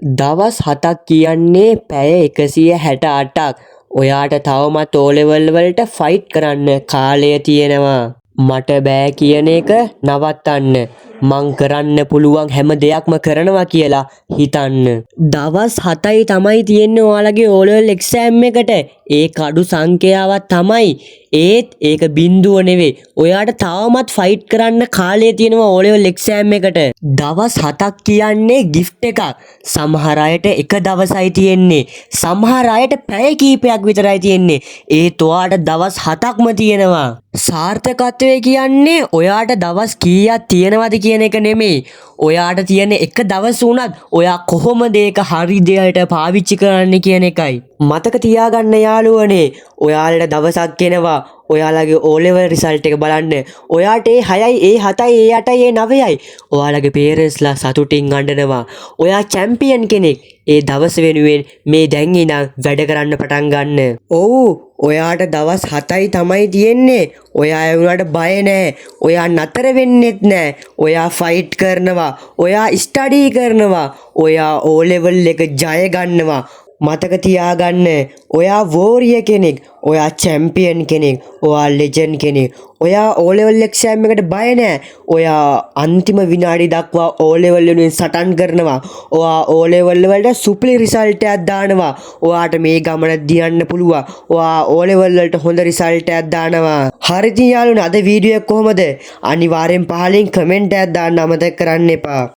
දවස් 7ක් කියන්නේ පැය 168ක්. ඔයාට තවමත් O level වලට ෆයිට් කරන්න කාලය තියෙනවා. මට බෑ කියන එක නවත්තන්න. මං කරන්න පුළුවන් හැම දෙයක්ම කරනවා කියලා හිතන්න. දවස් 7යි තමයි තියෙන්නේ ඔයාලගේ O level exam එකට. ඒක අඩු සංඛ්‍යාවක් තමයි. ඒත් ඒක බිඳුව නෙවෙයි. ඔයාට තවමත් ෆයිට් කරන්න කාලය තියෙනවා O level exam එකට. දවස් 7ක් කියන්නේ gift එකක්. සමහර අයට එක දවසයි තියෙන්නේ. සමහර අයට පැය කීපයක් විතරයි තියෙන්නේ. ඒත් ඔයාට දවස් 7ක්ම තියෙනවා. සාර්ථකත්වය කියන්නේ ඔයාට දවස් කීයක් තියෙනවද කියන එක නෙමෙයි. ඔයාට තියෙන එක දවස් වුණත් ඔයා කොහොමද ඒක හරි දෙයට පාවිච්චි කරන්නේ කියන එකයි. මතක තියාගන්න යාළුවනේ. ඔයාලට දවසක් එනවා. ඔයාලගේ O level result එක බලන්න. ඔයාට ඒ 6යි, ඒ 7යි, ඒ 8යි, ඒ 9යි. ඔයාලගේ parents ලා සතුටින් අඬනවා. ඔයා champion කෙනෙක්. ඒ දවස වෙනුවෙන් මේ දැන් ඉඳන් වැඩ කරන්න පටන් ගන්න. ඔව් ඔයාට දවස් 7යි තමයි තියෙන්නේ. ඔයා ඒ වුණාට බය නෑ. ඔයා නතර වෙන්නෙත් නෑ. ඔයා ෆයිට් කරනවා. ඔයා ස්ටඩි කරනවා. ඔයා O level එක ජය ගන්නවා. මතක තියාගන්න ඔයා වෝරිය කෙනෙක්. ඔයා චැම්පියන් කෙනෙක්. ඔයා ලෙජන්ඩ් කෙනෙක්. ඔයා O level exam එකට බය නෑ. ඔයා අන්තිම විනාඩි දක්වා O level වෙනුවෙන් සටන් කරනවා. ඔයා O level වලට සුපිරි රිසල්ට් එකක් දානවා. ඔයාට මේ ගමන දියන්න පුළුවන්. ඔයා O level වලට හොඳ රිසල්ට් එකක් දානවා. හරි ඉතින් යාළුවනේ අද වීඩියෝ එක කොහමද? අනිවාර්යෙන් පහලින් කමෙන්ට් එකක් දාන්න අමතක කරන්න එපා.